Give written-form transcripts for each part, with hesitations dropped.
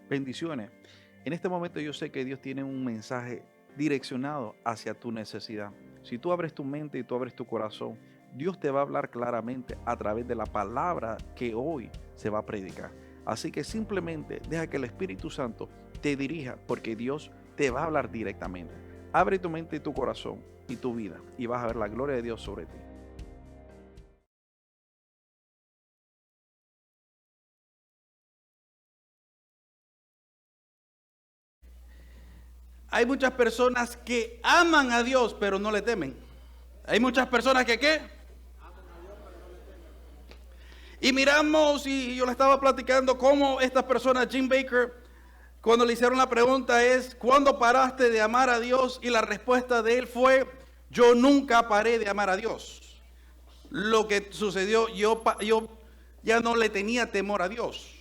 Bendiciones. En este momento yo sé que Dios tiene un mensaje direccionado hacia tu necesidad. Si tú abres tu mente y tú abres tu corazón, Dios te va a hablar claramente a través de la palabra que hoy se va a predicar. Así que simplemente deja que el Espíritu Santo te dirija porque Dios te va a hablar directamente. Abre tu mente y tu corazón y tu vida y vas a ver la gloria de Dios sobre ti. Hay muchas personas que aman a Dios, pero no le temen. Hay muchas personas que ¿qué? Y miramos, y yo le estaba platicando cómo estas personas, Jim Baker, cuando le hicieron la pregunta es, ¿cuándo paraste de amar a Dios? Y la respuesta de él fue, yo nunca paré de amar a Dios. Lo que sucedió, yo ya no le tenía temor a Dios.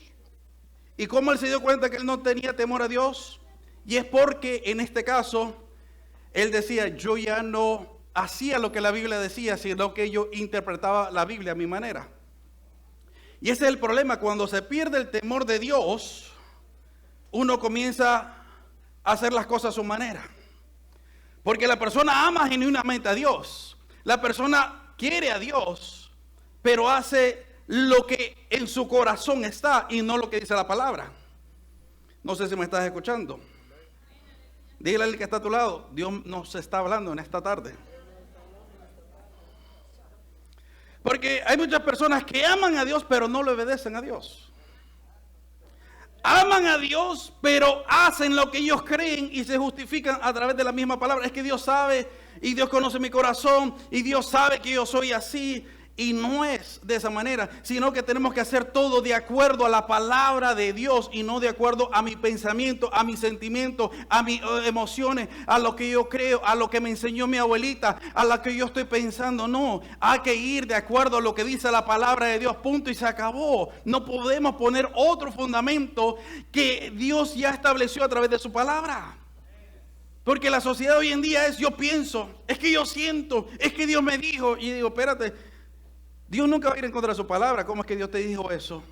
¿Y cómo él se dio cuenta que él no tenía temor a Dios? Y es porque en este caso, él decía, yo ya no hacía lo que la Biblia decía, sino que yo interpretaba la Biblia a mi manera. Y ese es el problema, cuando se pierde el temor de Dios, uno comienza a hacer las cosas a su manera. Porque la persona ama genuinamente a Dios. La persona quiere a Dios, pero hace lo que en su corazón está y no lo que dice la palabra. No sé si me estás escuchando. Dile al que está a tu lado, Dios nos está hablando en esta tarde. Porque hay muchas personas que aman a Dios, pero no le obedecen a Dios. Aman a Dios, pero hacen lo que ellos creen y se justifican a través de la misma palabra. Es que Dios sabe y Dios conoce mi corazón y Dios sabe que yo soy así. Y no es de esa manera, sino que tenemos que hacer todo de acuerdo a la palabra de Dios y no de acuerdo a mi pensamiento, a mis sentimientos, a mis emociones, a lo que yo creo, a lo que me enseñó mi abuelita, a lo que yo estoy pensando. No, hay que ir de acuerdo a lo que dice la palabra de Dios, punto y se acabó. No podemos poner otro fundamento que Dios ya estableció a través de su palabra. Porque la sociedad hoy en día es yo pienso, es que yo siento, es que Dios me dijo. Y digo, espérate. Dios nunca va a ir en contra de su palabra. ¿Cómo es que Dios te dijo eso?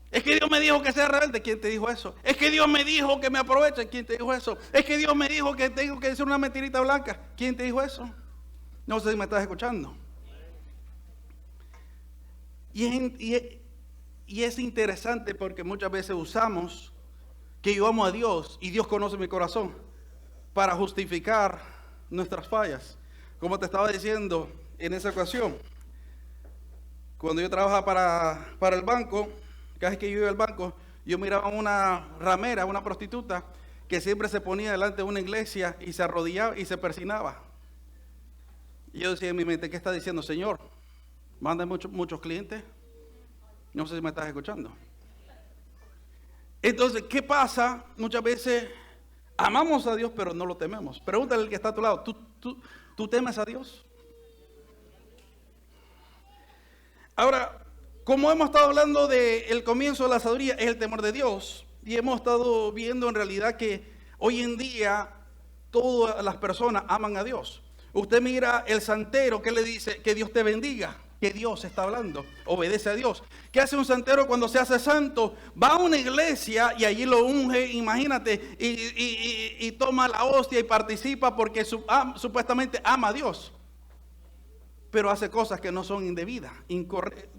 Es que Dios me dijo que sea rebelde. ¿Quién te dijo eso? Es que Dios me dijo que me aproveche. ¿Quién te dijo eso? Es que Dios me dijo que tengo que decir una mentirita blanca. ¿Quién te dijo eso? No sé si me estás escuchando. Y es interesante porque muchas veces usamos que yo amo a Dios y Dios conoce mi corazón para justificar nuestras fallas. Como te estaba diciendo en esa ocasión. Cuando yo trabajaba para el banco, cada vez que yo iba al banco, yo miraba una ramera, una prostituta, que siempre se ponía delante de una iglesia y se arrodillaba y se persinaba. Y yo decía en mi mente, ¿qué está diciendo, Señor? ¿Manda muchos clientes? No sé si me estás escuchando. Entonces, ¿qué pasa? Muchas veces amamos a Dios, pero no lo tememos. Pregúntale al que está a tu lado, ¿tú temes a Dios? Ahora, como hemos estado hablando del comienzo de la sabiduría, es el temor de Dios. Y hemos estado viendo en realidad que hoy en día todas las personas aman a Dios. Usted mira el santero, ¿qué le dice? Que Dios te bendiga. Que Dios está hablando, obedece a Dios. ¿Qué hace un santero cuando se hace santo? Va a una iglesia y allí lo unge, imagínate, y toma la hostia y participa porque supuestamente ama a Dios. Pero hace cosas que no son indebidas,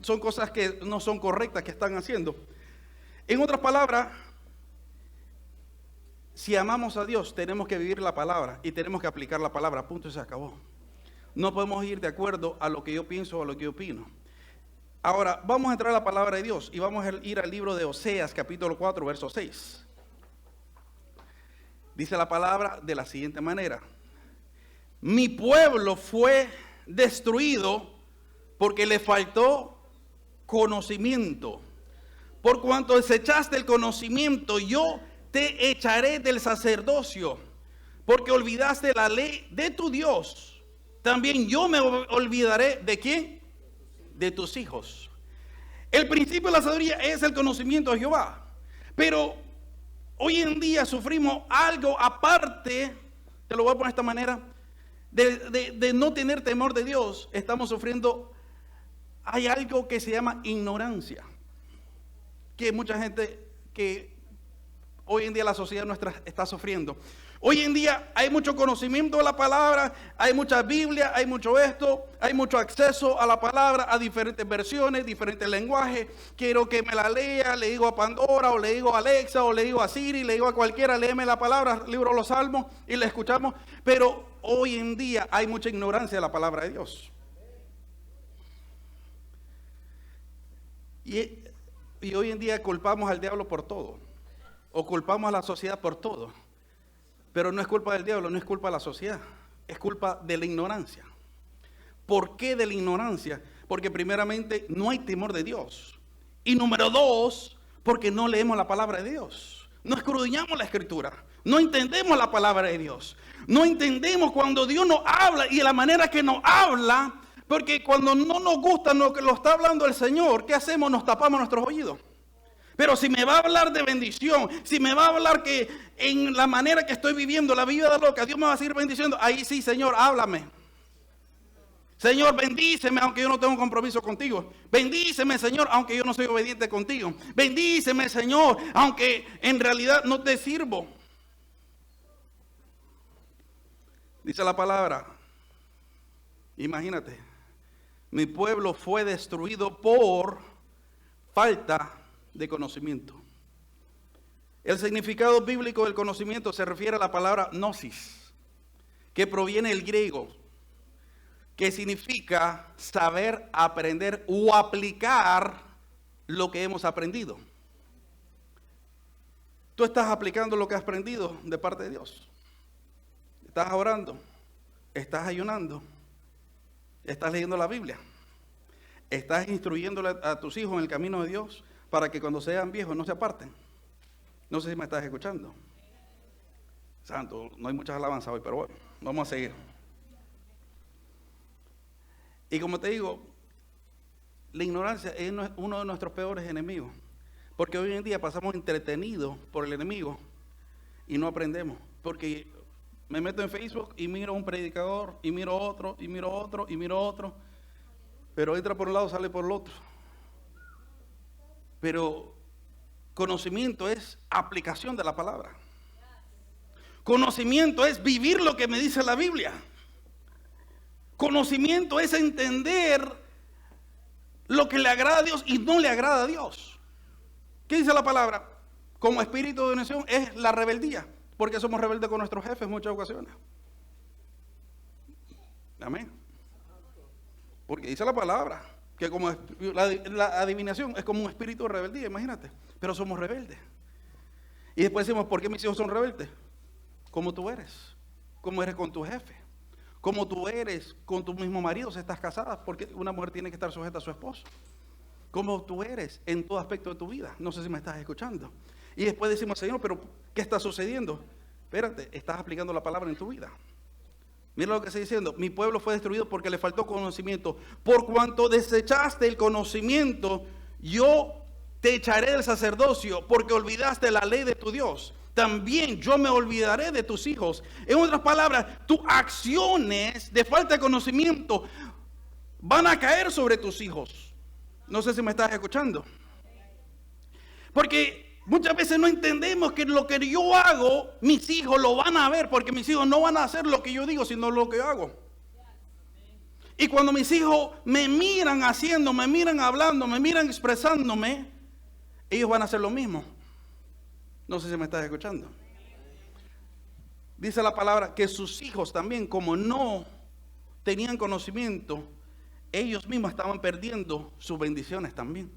son cosas que no son correctas que están haciendo. En otras palabras, si amamos a Dios, tenemos que vivir la palabra y tenemos que aplicar la palabra, punto y se acabó. No podemos ir de acuerdo a lo que yo pienso o a lo que yo opino. Ahora, vamos a entrar a la palabra de Dios y vamos a ir al libro de Oseas, capítulo 4, verso 6. Dice la palabra de la siguiente manera: mi pueblo fue destruido porque le faltó conocimiento. Por cuanto desechaste el conocimiento, yo te echaré del sacerdocio, porque olvidaste la ley de tu Dios. También yo me olvidaré ¿de quién? De tus hijos. El principio de la sabiduría es el conocimiento de Jehová. Pero hoy en día sufrimos algo aparte, te lo voy a poner de esta manera, de no tener temor de Dios. Estamos sufriendo, hay algo que se llama ignorancia, que mucha gente que hoy en día la sociedad nuestra está sufriendo. Hoy en día hay mucho conocimiento de la palabra, hay mucha Biblia, hay mucho esto, hay mucho acceso a la palabra, a diferentes versiones, diferentes lenguajes. Quiero que me la lea, le digo a Pandora, o le digo a Alexa, o le digo a Siri, le digo a cualquiera, léeme la palabra, libro de los Salmos, y la escuchamos. Pero hoy en día hay mucha ignorancia de la palabra de Dios. Y hoy en día culpamos al diablo por todo, o culpamos a la sociedad por todo. Pero no es culpa del diablo, no es culpa de la sociedad, es culpa de la ignorancia. ¿Por qué de la ignorancia? Porque primeramente no hay temor de Dios. Y número dos, porque no leemos la palabra de Dios. No escudriñamos la escritura, no entendemos la palabra de Dios. No entendemos cuando Dios nos habla y de la manera que nos habla. Porque cuando no nos gusta lo que lo está hablando el Señor, ¿qué hacemos? Nos tapamos nuestros oídos. Pero si me va a hablar de bendición, si me va a hablar que en la manera que estoy viviendo la vida loca, Dios me va a seguir bendiciendo, ahí sí, Señor, háblame. Señor, bendíceme aunque yo no tenga un compromiso contigo. Bendíceme, Señor, aunque yo no soy obediente contigo. Bendíceme, Señor, aunque en realidad no te sirvo. Dice la palabra, imagínate, mi pueblo fue destruido por falta de conocimiento. El significado bíblico del conocimiento se refiere a la palabra gnosis, que proviene del griego, que significa saber, aprender o aplicar lo que hemos aprendido. Tú estás aplicando lo que has aprendido de parte de Dios. Estás orando, estás ayunando, estás leyendo la Biblia, estás instruyéndole a tus hijos en el camino de Dios, para que cuando sean viejos no se aparten. No sé si me estás escuchando. Santo, no hay muchas alabanzas hoy, pero bueno, vamos a seguir. Y como te digo, la ignorancia es uno de nuestros peores enemigos. Porque hoy en día pasamos entretenidos por el enemigo y no aprendemos. Porque me meto en Facebook y miro un predicador, y miro otro, y miro otro, y miro otro. Pero entra por un lado, sale por el otro. Pero conocimiento es aplicación de la palabra. Conocimiento es vivir lo que me dice la Biblia. Conocimiento es entender lo que le agrada a Dios y no le agrada a Dios. ¿Qué dice la palabra? Como espíritu de nación es la rebeldía, porque somos rebeldes con nuestros jefes en muchas ocasiones. Amén. Porque dice la palabra que como la adivinación es como un espíritu de rebeldía, imagínate. Pero somos rebeldes. Y después decimos, ¿por qué mis hijos son rebeldes? Como tú eres. Como eres con tu jefe. Como tú eres con tu mismo marido si estás casada. Porque una mujer tiene que estar sujeta a su esposo. Como tú eres en todo aspecto de tu vida. No sé si me estás escuchando. Y después decimos, Señor, pero ¿qué está sucediendo? Espérate, estás aplicando la palabra en tu vida. Mira lo que está diciendo, mi pueblo fue destruido porque le faltó conocimiento. Por cuanto desechaste el conocimiento, yo te echaré del sacerdocio porque olvidaste la ley de tu Dios. También yo me olvidaré de tus hijos. En otras palabras, tus acciones de falta de conocimiento van a caer sobre tus hijos. No sé si me estás escuchando. Porque muchas veces no entendemos que lo que yo hago, mis hijos lo van a ver, porque mis hijos no van a hacer lo que yo digo, sino lo que yo hago. Y cuando mis hijos me miran haciendo, me miran hablando, me miran expresándome, ellos van a hacer lo mismo. No sé si me estás escuchando. Dice la palabra que sus hijos también, como no tenían conocimiento, ellos mismos estaban perdiendo sus bendiciones también.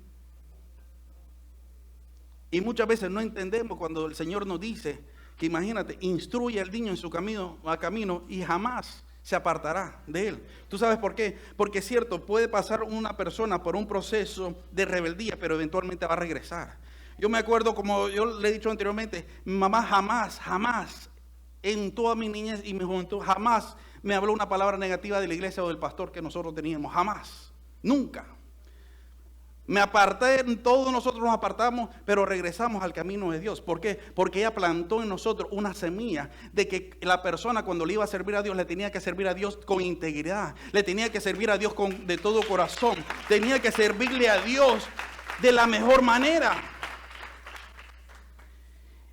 Y muchas veces no entendemos cuando el Señor nos dice que imagínate, instruye al niño en su camino y jamás se apartará de él. ¿Tú sabes por qué? Porque es cierto, puede pasar una persona por un proceso de rebeldía, pero eventualmente va a regresar. Yo me acuerdo, como yo le he dicho anteriormente, mi mamá jamás, en toda mi niñez y mi juventud, jamás me habló una palabra negativa de la iglesia o del pastor que nosotros teníamos. Jamás, nunca. Me aparté, todos nosotros nos apartamos, pero regresamos al camino de Dios. ¿Por qué? Porque ella plantó en nosotros una semilla de que la persona cuando le iba a servir a Dios, le tenía que servir a Dios con integridad. Le tenía que servir a Dios de todo corazón. Tenía que servirle a Dios de la mejor manera.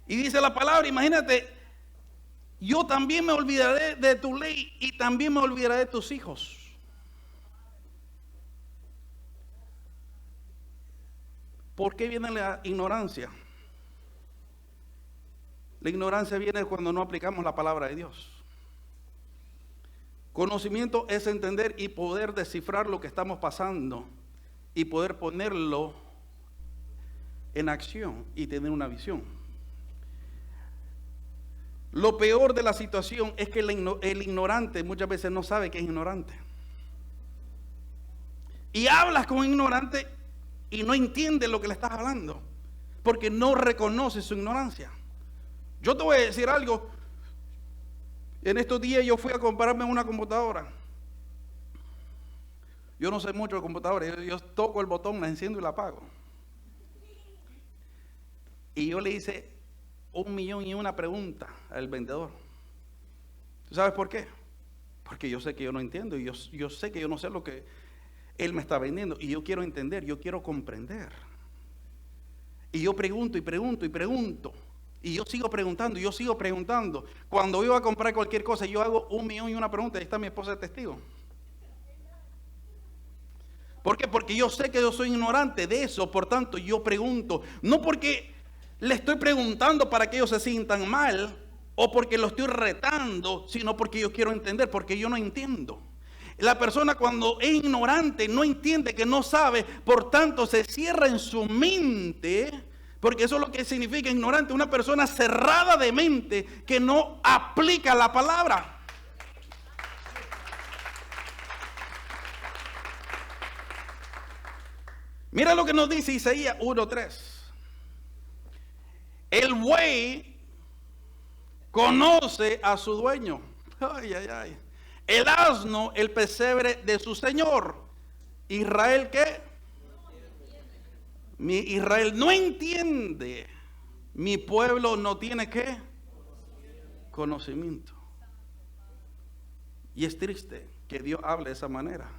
Y dice la palabra, imagínate, yo también me olvidaré de tu ley y también me olvidaré de tus hijos. ¿Por qué viene la ignorancia? La ignorancia viene cuando no aplicamos la palabra de Dios. Conocimiento es entender y poder descifrar lo que estamos pasando y poder ponerlo en acción y tener una visión. Lo peor de la situación es que el ignorante muchas veces no sabe que es ignorante. Y hablas con un ignorante y no entiende lo que le estás hablando, porque no reconoce su ignorancia. Yo te voy a decir algo. En estos días yo fui a comprarme una computadora. Yo no sé mucho de computadoras. Yo toco el botón, la enciendo y la apago. Y yo le hice 1.000.001 preguntas al vendedor. ¿Tú sabes por qué? Porque yo sé que yo no entiendo y yo sé que yo no sé lo que él me está vendiendo. Y yo quiero entender, yo quiero comprender. Y yo pregunto y pregunto y pregunto. Y yo sigo preguntando, y yo sigo preguntando. Cuando iba a comprar cualquier cosa, yo hago 1.000.001 preguntas. Ahí está mi esposa de testigo. ¿Por qué? Porque yo sé que yo soy ignorante de eso. Por tanto, yo pregunto. No porque le estoy preguntando para que ellos se sientan mal, o porque lo estoy retando, sino porque yo quiero entender, porque yo no entiendo. La persona cuando es ignorante no entiende que no sabe, por tanto se cierra en su mente. Porque eso es lo que significa ignorante, una persona cerrada de mente que no aplica la palabra. Mira lo que nos dice Isaías 1:3. El buey conoce a su dueño. Ay, ay, ay. El asno, el pesebre de su señor. Israel, ¿qué? Mi Israel no entiende. Mi pueblo no tiene ¿qué? Conocimiento. Y es triste que Dios hable de esa manera.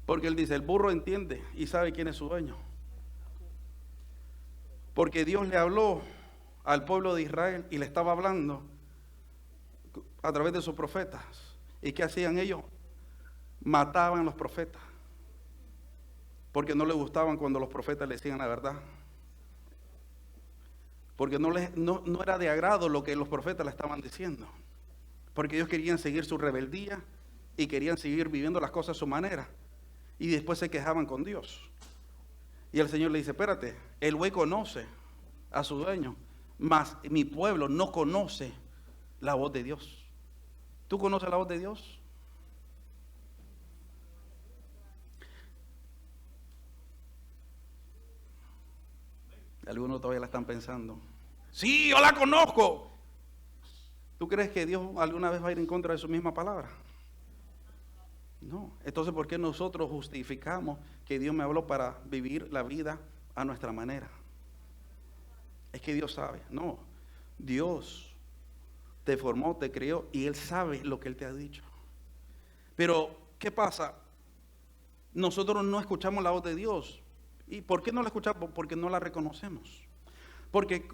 Porque Él dice, el burro entiende y sabe quién es su dueño. Porque Dios le habló al pueblo de Israel y le estaba hablando a través de sus profetas. ¿Y qué hacían ellos? Mataban a los profetas. Porque no les gustaban cuando los profetas le decían la verdad. Porque no era de agrado lo que los profetas le estaban diciendo. Porque ellos querían seguir su rebeldía y querían seguir viviendo las cosas a su manera. Y después se quejaban con Dios. Y el Señor le dice, espérate, el buey conoce a su dueño, mas mi pueblo no conoce la voz de Dios. ¿Tú conoces la voz de Dios? Algunos todavía la están pensando. Sí, yo la conozco. ¿Tú crees que Dios alguna vez va a ir en contra de su misma palabra? No. Entonces, ¿por qué nosotros justificamos que Dios me habló para vivir la vida a nuestra manera? Es que Dios sabe. No. Dios te formó, te creó y Él sabe lo que Él te ha dicho. Pero, ¿qué pasa? Nosotros no escuchamos la voz de Dios. ¿Y por qué no la escuchamos? Porque no la reconocemos. Porque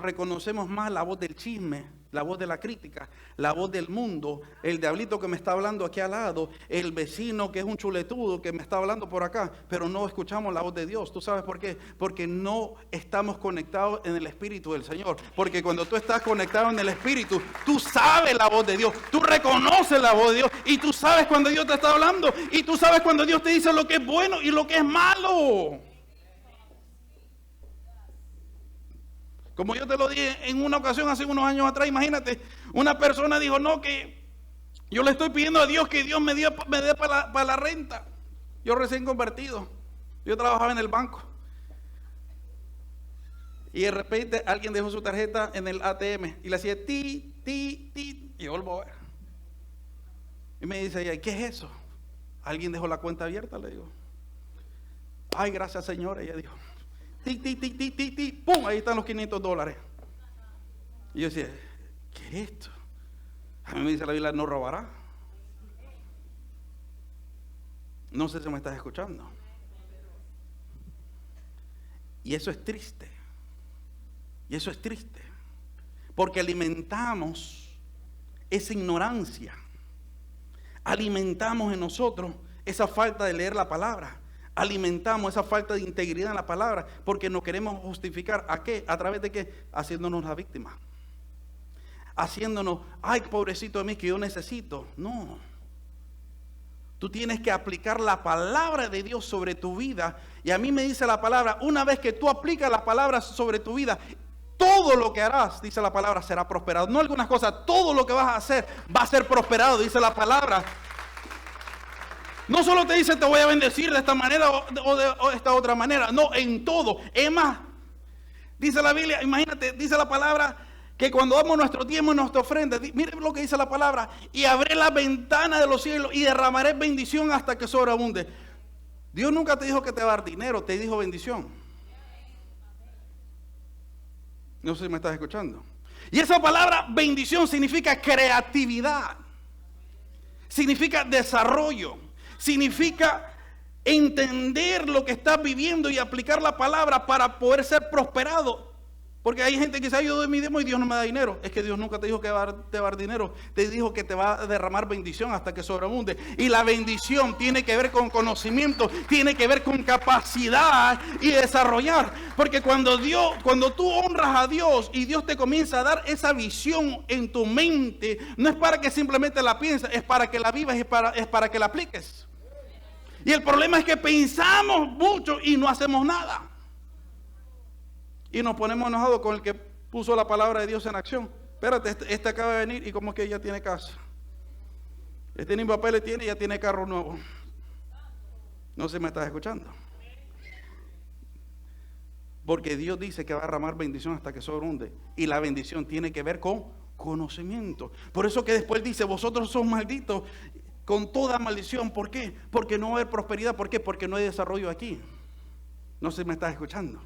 reconocemos más la voz del chisme, la voz de la crítica, la voz del mundo, el diablito que me está hablando aquí al lado, el vecino que es un chuletudo que me está hablando por acá, pero no escuchamos la voz de Dios. ¿Tú sabes por qué? Porque no estamos conectados en el Espíritu del Señor. Porque cuando tú estás conectado en el Espíritu, tú sabes la voz de Dios, tú reconoces la voz de Dios y tú sabes cuando Dios te está hablando y tú sabes cuando Dios te dice lo que es bueno y lo que es malo. Como yo te lo dije en una ocasión hace unos años atrás, imagínate, una persona dijo, no, que yo le estoy pidiendo a Dios que Dios me dé para la renta. Yo recién convertido, yo trabajaba en el banco. Y de repente alguien dejó su tarjeta en el ATM y le hacía ti, ti, ti, y yo vuelvo a ver. Y me dice, ¿qué es eso? Alguien dejó la cuenta abierta, le digo. Ay, gracias Señor, ella dijo. Tic, tic, tic, tic, tic, tic, ¡pum! Ahí están los $500. Y yo decía, ¿qué es esto? A mí me dice la Biblia, no robará. No sé si me estás escuchando. Y eso es triste. Y eso es triste, porque alimentamos esa ignorancia, alimentamos en nosotros esa falta de leer la palabra, alimentamos esa falta de integridad en la palabra, porque no queremos justificar. ¿A qué? ¿A través de qué? Haciéndonos la víctima, haciéndonos, ay, pobrecito de mí que yo necesito. No, tú tienes que aplicar la palabra de Dios sobre tu vida. Y a mí me dice la palabra, una vez que tú aplicas la palabra sobre tu vida, todo lo que harás, dice la palabra, será prosperado. No algunas cosas, todo lo que vas a hacer va a ser prosperado, dice la palabra. No solo te dice te voy a bendecir de esta manera o de esta otra manera. No, en todo. Es más, dice la Biblia, imagínate, dice la palabra que cuando damos nuestro diezmo y nuestra ofrenda, mire lo que dice la palabra, y abriré la ventana de los cielos y derramaré bendición hasta que sobreabunde. Dios nunca te dijo que te va a dar dinero, te dijo bendición. No sé si me estás escuchando. Y esa palabra bendición significa creatividad, significa desarrollo, significa entender lo que estás viviendo y aplicar la palabra para poder ser prosperado. Porque hay gente que dice, yo doy mi diezmo y Dios no me da dinero. Es que Dios nunca te dijo que te va a dar dinero. Te dijo que te va a derramar bendición hasta que sobreabunde. Y la bendición tiene que ver con conocimiento, tiene que ver con capacidad y desarrollar. Porque cuando tú honras a Dios y Dios te comienza a dar esa visión en tu mente, no es para que simplemente la pienses, es para que la vivas, es para que la apliques. Y el problema es que pensamos mucho y no hacemos nada. Y nos ponemos enojados con el que puso la palabra de Dios en acción. Espérate, este acaba de venir y como que ya tiene casa. Este ni papeles tiene y ya tiene carro nuevo. No sé si me estás escuchando. Porque Dios dice que va a derramar bendición hasta que sobreabunde. Y la bendición tiene que ver con conocimiento. Por eso que después dice, vosotros sois malditos con toda maldición. ¿Por qué? Porque no va a haber prosperidad. ¿Por qué? Porque no hay desarrollo aquí. No sé si me estás escuchando.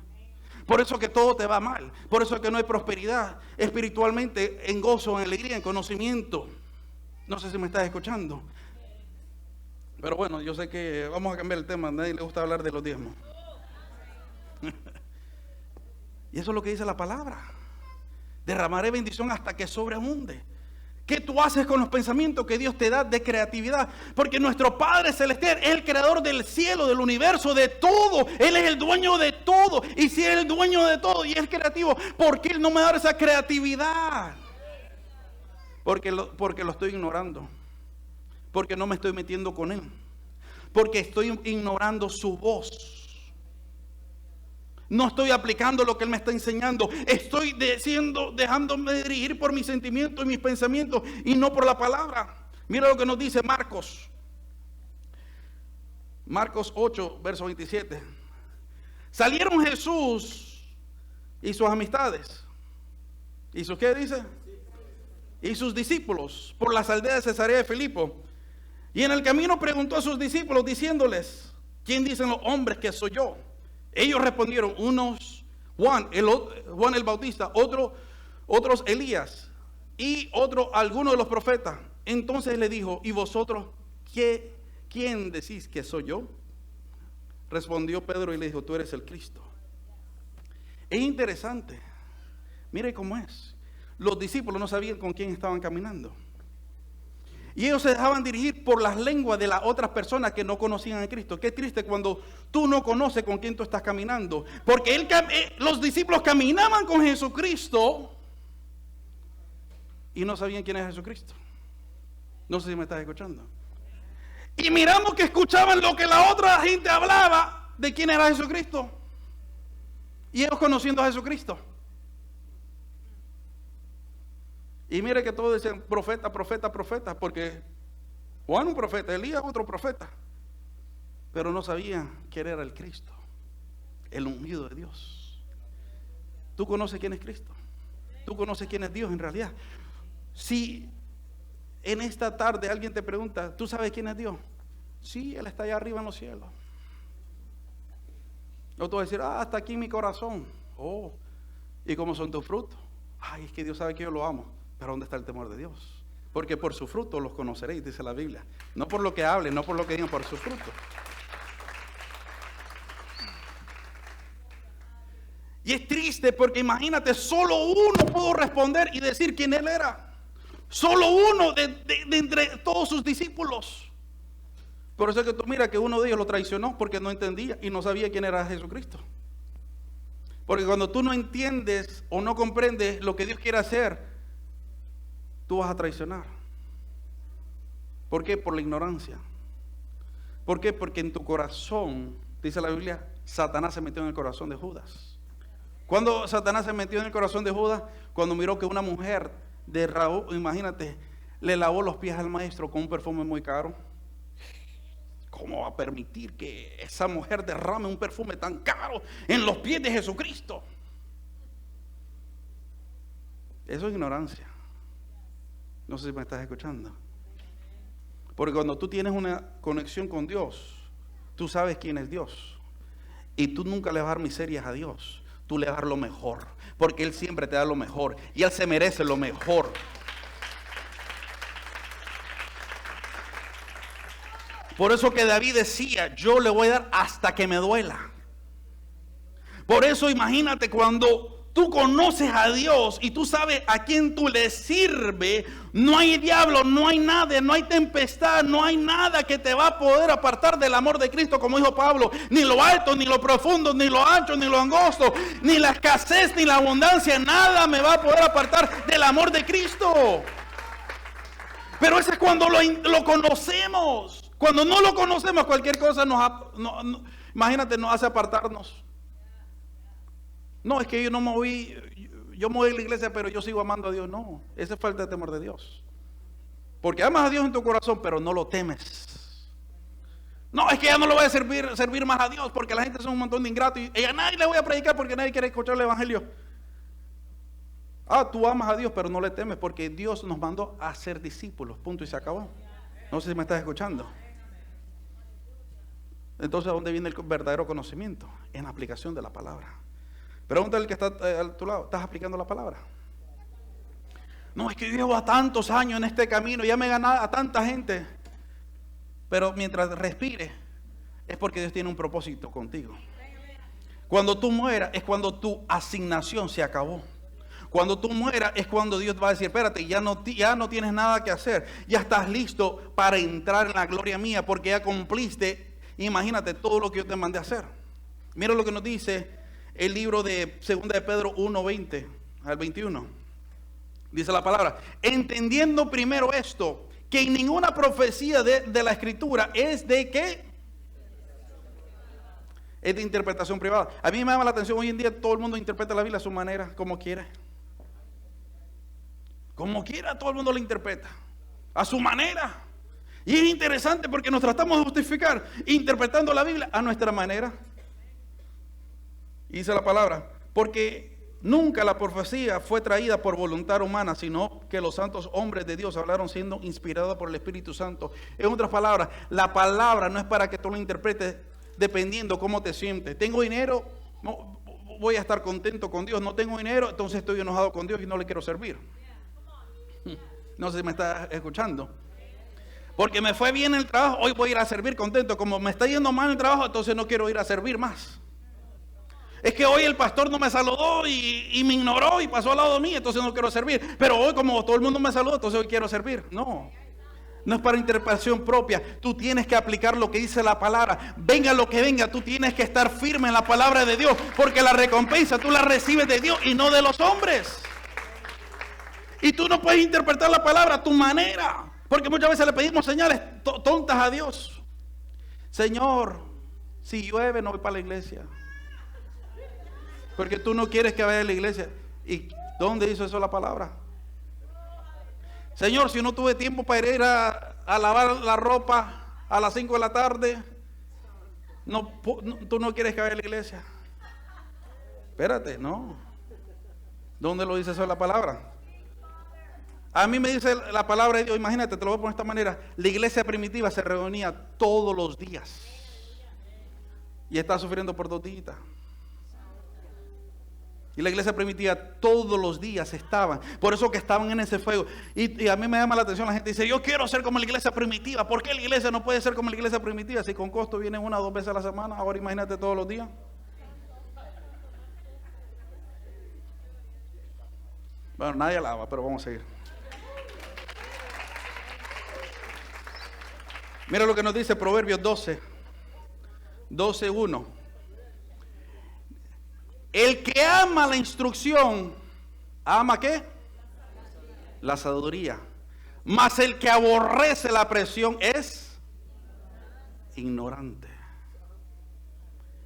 Por eso que todo te va mal. Por eso que no hay prosperidad espiritualmente, en gozo, en alegría, en conocimiento. No sé si me estás escuchando. Pero bueno, yo sé que vamos a cambiar el tema. A nadie le gusta hablar de los diezmos. Y eso es lo que dice la palabra. Derramaré bendición hasta que sobreabunde. ¿Qué tú haces con los pensamientos que Dios te da de creatividad? Porque nuestro Padre Celestial es el creador del cielo, del universo, de todo. Él es el dueño de todo. Y si es el dueño de todo y es creativo, ¿por qué Él no me da esa creatividad? Porque lo estoy ignorando. Porque no me estoy metiendo con Él. Porque estoy ignorando su voz. No estoy aplicando lo que Él me está enseñando. Estoy dejándome dirigir por mis sentimientos y mis pensamientos y no por la palabra. Mira lo que nos dice Marcos. Marcos 8, verso 27. Salieron Jesús y sus amistades. ¿Y sus qué dice? Y sus discípulos por las aldeas de Cesarea de Filipo. Y en el camino preguntó a sus discípulos diciéndoles, ¿quién dicen los hombres que soy yo? Ellos respondieron, unos Juan el Bautista, otros Elías y otros algunos de los profetas. Entonces le dijo, ¿y vosotros quién decís que soy yo? Respondió Pedro y le dijo, tú eres el Cristo. Es interesante, mire cómo es. Los discípulos no sabían con quién estaban caminando. Y ellos se dejaban dirigir por las lenguas de las otras personas que no conocían a Cristo. Qué triste cuando tú no conoces con quién tú estás caminando. Porque los discípulos caminaban con Jesucristo y no sabían quién es Jesucristo. No sé si me estás escuchando. Y miramos que escuchaban lo que la otra gente hablaba de quién era Jesucristo. Y ellos conociendo a Jesucristo. Y mire que todos decían profeta, profeta, profeta, porque Juan un profeta, Elías otro profeta, pero no sabían quién era el Cristo, el ungido de Dios. ¿Tú conoces quién es Cristo? ¿Tú conoces quién es Dios en realidad? Si en esta tarde alguien te pregunta, ¿tú sabes quién es Dios? Sí, Él está allá arriba en los cielos. O tú vas a decir, hasta aquí mi corazón. Oh, ¿y cómo son tus frutos? Ay, es que Dios sabe que yo lo amo. Pero ¿dónde está el temor de Dios? Porque por su fruto los conoceréis, dice la Biblia. No por lo que hablen, no por lo que digan, por su fruto. Y es triste porque imagínate, solo uno pudo responder y decir quién él era. Solo uno de entre todos sus discípulos. Por eso es que tú mira que uno de ellos lo traicionó porque no entendía y no sabía quién era Jesucristo. Porque cuando tú no entiendes o no comprendes lo que Dios quiere hacer, tú vas a traicionar. ¿Por qué? Por la ignorancia. ¿Por qué? Porque en tu corazón, dice la Biblia, Satanás se metió en el corazón de Judas. ¿Cuándo Satanás se metió en el corazón de Judas? Cuando miró que una mujer de Raúl, imagínate, le lavó los pies al maestro con un perfume muy caro. ¿Cómo va a permitir que esa mujer derrame un perfume tan caro en los pies de Jesucristo? Eso es ignorancia. No sé si me estás escuchando. Porque cuando tú tienes una conexión con Dios, tú sabes quién es Dios. Y tú nunca le vas a dar miserias a Dios. Tú le vas a dar lo mejor. Porque Él siempre te da lo mejor. Y Él se merece lo mejor. Por eso que David decía, yo le voy a dar hasta que me duela. Por eso imagínate cuando tú conoces a Dios y tú sabes a quién tú le sirves, no hay diablo, no hay nada, no hay tempestad, no hay nada que te va a poder apartar del amor de Cristo, como dijo Pablo. Ni lo alto, ni lo profundo, ni lo ancho, ni lo angosto, ni la escasez, ni la abundancia, nada me va a poder apartar del amor de Cristo. Pero eso es cuando lo conocemos. Cuando no lo conocemos, cualquier cosa imagínate, nos hace apartarnos. No, es que yo me voy a la iglesia, pero yo sigo amando a Dios. No, esa es falta de temor de Dios. Porque amas a Dios en tu corazón, pero no lo temes. No, es que ya no lo voy a servir más a Dios, porque la gente son un montón de ingratos y a nadie le voy a predicar porque nadie quiere escuchar el evangelio. Tú amas a Dios, pero no le temes, porque Dios nos mandó a ser discípulos, punto y se acabó. No sé si me estás escuchando. Entonces, ¿a dónde viene el verdadero conocimiento? En la aplicación de la palabra. Pregúntale al que está a tu lado, ¿estás aplicando la palabra? No, es que yo llevo a tantos años en este camino, ya me he ganado a tanta gente. Pero mientras respires, es porque Dios tiene un propósito contigo. Cuando tú mueras, es cuando tu asignación se acabó. Cuando tú mueras es cuando Dios va a decir, espérate, ya no tienes nada que hacer. Ya estás listo para entrar en la gloria mía porque ya cumpliste, imagínate, todo lo que yo te mandé a hacer. Mira lo que nos dice el libro de 2 de Pedro 1:20 al 21. Dice la palabra, entendiendo primero esto, que en ninguna profecía de la Escritura es de ¿qué? Es de interpretación privada. A mí me llama la atención, hoy en día todo el mundo interpreta la Biblia a su manera, como quiere. Como quiera, todo el mundo la interpreta a su manera. Y es interesante porque nos tratamos de justificar interpretando la Biblia a nuestra manera. Y dice la palabra, porque nunca la profecía fue traída por voluntad humana, sino que los santos hombres de Dios hablaron siendo inspirados por el Espíritu Santo. En otras palabras, la palabra no es para que tú la interpretes dependiendo cómo te sientes. Tengo dinero, no, voy a estar contento con Dios. No tengo dinero, entonces estoy enojado con Dios y no le quiero servir. No sé si me está escuchando. Porque me fue bien el trabajo, hoy voy a ir a servir contento. Como me está yendo mal el trabajo, entonces no quiero ir a servir más. Es que hoy el pastor no me saludó y me ignoró y pasó al lado de mí, entonces no quiero servir. Pero hoy como todo el mundo me saludó, entonces hoy quiero servir. No es para interpretación propia. Tú tienes que aplicar lo que dice la palabra. Venga lo que venga, tú tienes que estar firme en la palabra de Dios. Porque la recompensa tú la recibes de Dios y no de los hombres. Y tú no puedes interpretar la palabra a tu manera. Porque muchas veces le pedimos señales tontas a Dios. Señor, si llueve no voy para la iglesia. Porque tú no quieres que vaya a la iglesia. ¿Y dónde hizo eso la palabra? Señor, si no tuve tiempo para ir a lavar la ropa a las 5 de la tarde, tú no quieres que vaya a la iglesia. Espérate, no. ¿Dónde lo dice eso la palabra? A mí me dice la palabra de Dios, imagínate, te lo voy a poner de esta manera. La iglesia primitiva se reunía todos los días. Y está sufriendo por 2 días. Y la iglesia primitiva todos los días estaban. Por eso que estaban en ese fuego. Y a mí me llama la atención, la gente dice, yo quiero ser como la iglesia primitiva. ¿Por qué la iglesia no puede ser como la iglesia primitiva? Si con costo vienen 1 o 2 veces a la semana, ahora imagínate todos los días. Bueno, nadie alaba, pero vamos a seguir. Mira lo que nos dice Proverbios 12:1. El que ama la instrucción, ¿ama qué? La sabiduría. Mas el que aborrece la presión es ignorante.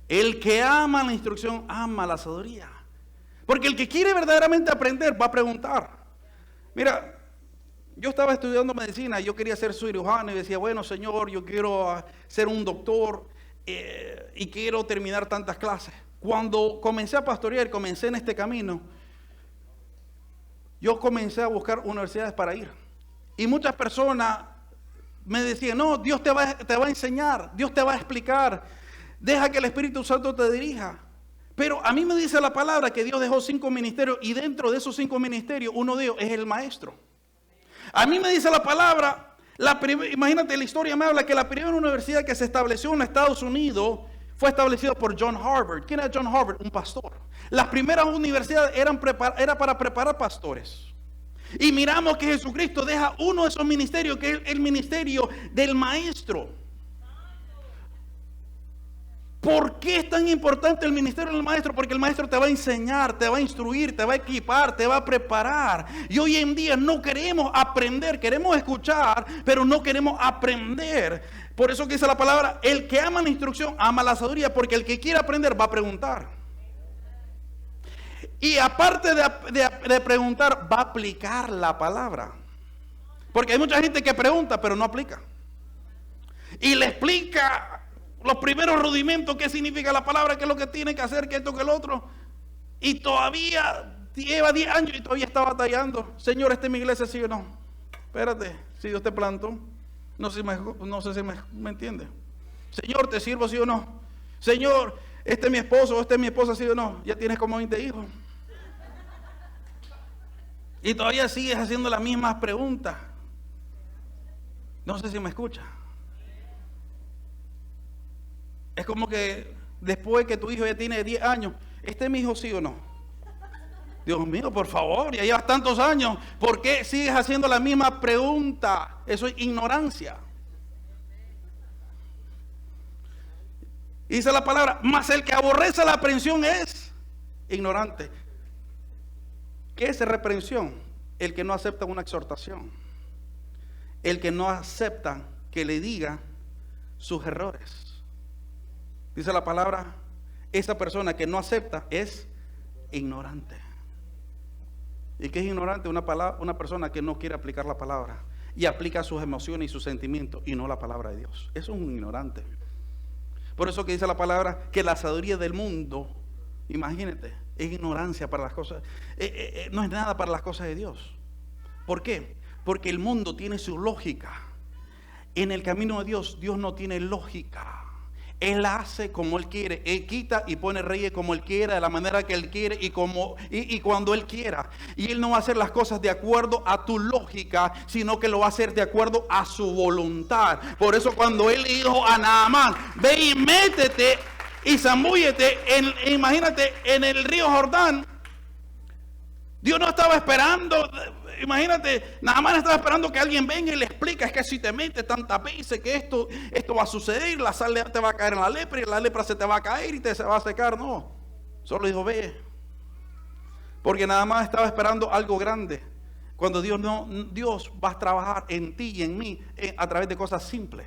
El que ama la instrucción, ama la sabiduría. Porque el que quiere verdaderamente aprender va a preguntar. Mira, yo estaba estudiando medicina, yo quería ser cirujano y decía, bueno, Señor, yo quiero ser un doctor y quiero terminar tantas clases. Cuando comencé a pastorear, comencé en este camino, yo comencé a buscar universidades para ir. Y muchas personas me decían, no, Dios te va a enseñar, Dios te va a explicar, deja que el Espíritu Santo te dirija. Pero a mí me dice la palabra que Dios dejó 5 ministerios y dentro de esos 5 ministerios, uno de ellos es el maestro. A mí me dice la palabra, imagínate, la historia me habla que la primera universidad que se estableció en Estados Unidos fue establecida por John Harvard. ¿Quién era John Harvard? Un pastor. Las primeras universidades era para preparar pastores. Y miramos que Jesucristo deja uno de esos ministerios, que es el ministerio del maestro. ¿Por qué es tan importante el ministerio del maestro? Porque el maestro te va a enseñar, te va a instruir, te va a equipar, te va a preparar. Y hoy en día no queremos aprender, queremos escuchar, pero no queremos aprender. Por eso que dice la palabra, el que ama la instrucción, ama la sabiduría, porque el que quiere aprender va a preguntar. Y aparte de preguntar, va a aplicar la palabra. Porque hay mucha gente que pregunta, pero no aplica. Y le explica los primeros rudimentos, qué significa la palabra, qué es lo que tiene que hacer, qué esto, qué el otro. Y todavía lleva 10 años y todavía está batallando. Señor, ¿esta es mi iglesia, sí o no? Espérate, si Dios te plantó. No sé si me entiende. Señor, ¿te sirvo, sí o no? Señor, ¿este es mi esposo o esta es mi esposa, sí o no? Ya tienes como 20 hijos. Y todavía sigues haciendo las mismas preguntas. No sé si me escucha. Es como que después que tu hijo ya tiene 10 años, ¿este es mi hijo, sí o no? Dios mío, por favor, ya llevas tantos años, ¿por qué sigues haciendo la misma pregunta? Eso es ignorancia. Dice la palabra, mas el que aborrece la reprensión es ignorante. ¿Qué es reprensión? El que no acepta una exhortación. El que no acepta que le diga sus errores. Dice la palabra, esa persona que no acepta es ignorante. ¿Y qué es ignorante? Una persona que no quiere aplicar la palabra y aplica sus emociones y sus sentimientos y no la palabra de Dios. Eso es un ignorante. Por eso que dice la palabra que la sabiduría del mundo, imagínate, es ignorancia para las cosas, no es nada para las cosas de Dios. ¿Por qué? Porque el mundo tiene su lógica. En el camino de Dios, Dios no tiene lógica. Él hace como Él quiere. Él quita y pone reyes como Él quiera, de la manera que Él quiere y cuando Él quiera. Y Él no va a hacer las cosas de acuerdo a tu lógica, sino que lo va a hacer de acuerdo a su voluntad. Por eso cuando Él dijo a Naamán, ve y métete y zambúllete, imagínate, en el río Jordán. Dios no estaba esperando. Imagínate, Naamán estaba esperando que alguien venga y le explique, es que si te metes tantas veces que esto va a suceder, la sal te va a caer en la lepra y la lepra se te va a caer y se va a secar. No, solo dijo ve, porque Naamán estaba esperando algo grande, cuando Dios va a trabajar en ti y en mí a través de cosas simples.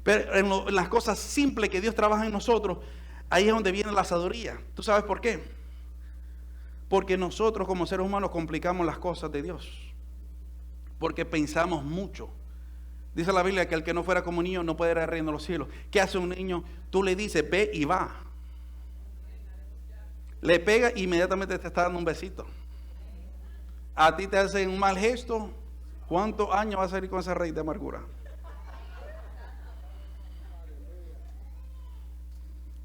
Pero en las cosas simples que Dios trabaja en nosotros, ahí es donde viene la sabiduría. ¿Tú sabes por qué? Porque nosotros como seres humanos complicamos las cosas de Dios. Porque pensamos mucho. Dice la Biblia que el que no fuera como niño no puede ir al reino de los cielos. ¿Qué hace un niño? Tú le dices, ve y va. Le pega e inmediatamente te está dando un besito. A ti te hacen un mal gesto. ¿Cuántos años vas a salir con esa raíz de amargura?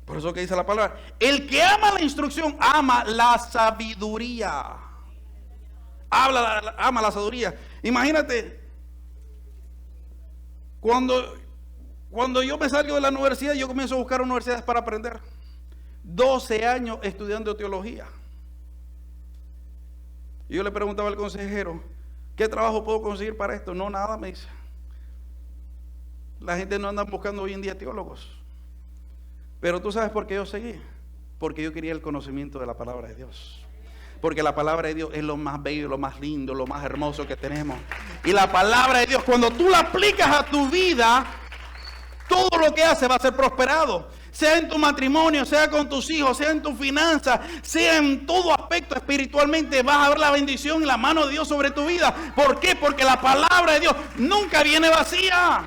Por eso que dice la palabra, el que ama la instrucción, ama la sabiduría. Ama la sabiduría. Imagínate, cuando yo me salgo de la universidad, yo comienzo a buscar universidades para aprender. 12 años estudiando teología. Y yo le preguntaba al consejero, ¿qué trabajo puedo conseguir para esto? No, nada, me dice. La gente no anda buscando hoy en día teólogos. Pero tú sabes por qué yo seguí. Porque yo quería el conocimiento de la palabra de Dios. Porque la palabra de Dios es lo más bello, lo más lindo, lo más hermoso que tenemos. Y la palabra de Dios, cuando tú la aplicas a tu vida, todo lo que hace va a ser prosperado. Sea en tu matrimonio, sea con tus hijos, sea en tu finanza, sea en todo aspecto espiritualmente, vas a ver la bendición y la mano de Dios sobre tu vida. ¿Por qué? Porque la palabra de Dios nunca viene vacía.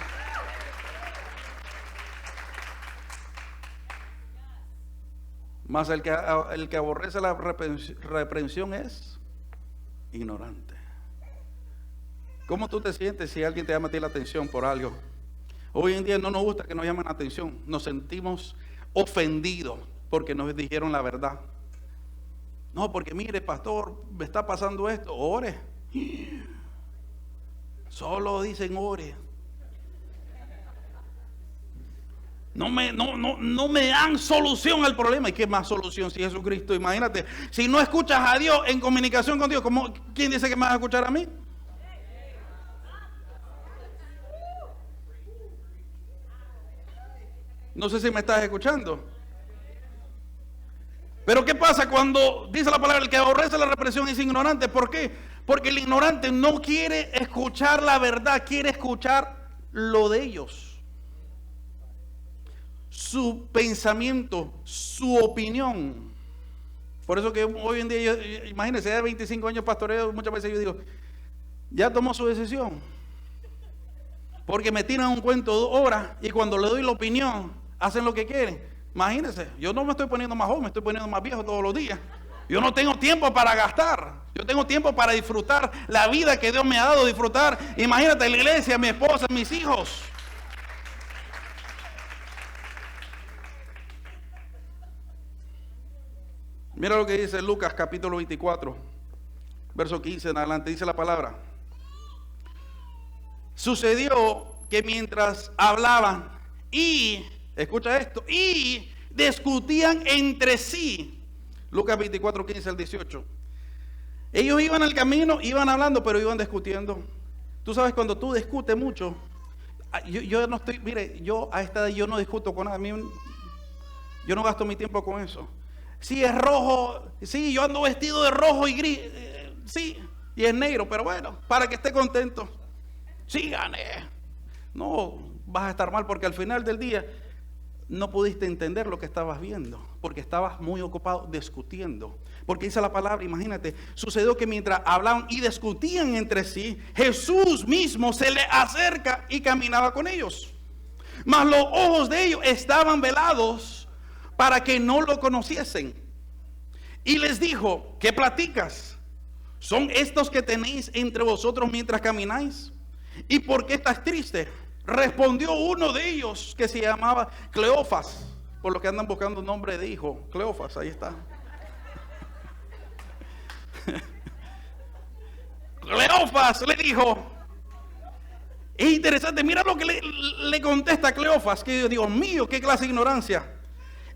Mas el que aborrece la reprensión es ignorante. ¿Cómo tú te sientes si alguien te llama a ti la atención por algo? Hoy en día no nos gusta que nos llamen la atención. Nos sentimos ofendidos porque nos dijeron la verdad. No, porque mire, pastor, me está pasando esto. Ore. Solo dicen ore. No me dan solución al problema. ¿Y qué más solución si Jesucristo? Imagínate, si no escuchas a Dios en comunicación con Dios, ¿quién dice que me vas a escuchar a mí? No sé si me estás escuchando. Pero ¿qué pasa cuando dice la palabra, el que aborrece la represión es ignorante? ¿Por qué? Porque el ignorante no quiere escuchar la verdad, quiere escuchar lo de ellos. Su pensamiento, su opinión. Por eso que hoy en día, imagínense, de 25 años pastoreo, muchas veces yo digo, ya tomó su decisión. Porque me tiran un cuento 2 horas y cuando le doy la opinión, hacen lo que quieren. Imagínense, yo no me estoy poniendo más joven, me estoy poniendo más viejo todos los días. Yo no tengo tiempo para gastar. Yo tengo tiempo para disfrutar la vida que Dios me ha dado, disfrutar. Imagínate, la iglesia, mi esposa, mis hijos. Mira lo que dice Lucas capítulo 24, verso 15 en adelante, dice la palabra. Sucedió que mientras hablaban y, escucha esto, y discutían entre sí, Lucas 24, 15 al 18. Ellos iban al camino, iban hablando, pero iban discutiendo. Tú sabes, cuando tú discutes mucho, yo no estoy, mire, yo a esta edad yo no discuto con nada, yo no gasto mi tiempo con eso. Sí, es rojo, sí, yo ando vestido de rojo y gris, sí, y es negro, pero bueno, para que esté contento. Sí, gané. No, vas a estar mal porque al final del día no pudiste entender lo que estabas viendo, porque estabas muy ocupado discutiendo. Porque dice la palabra, imagínate, sucedió que mientras hablaban y discutían entre sí, Jesús mismo se le acerca y caminaba con ellos. Mas los ojos de ellos estaban velados para que no lo conociesen. Y les dijo, ¿qué platicas? ¿Son estos que tenéis entre vosotros mientras camináis? ¿Y por qué estás triste? Respondió uno de ellos que se llamaba Cleofas. Por lo que andan buscando nombre de hijo. Cleofas, ahí está. Cleofas le dijo. Es interesante, mira lo que le contesta Cleofas. Que Dios mío, qué clase de ignorancia.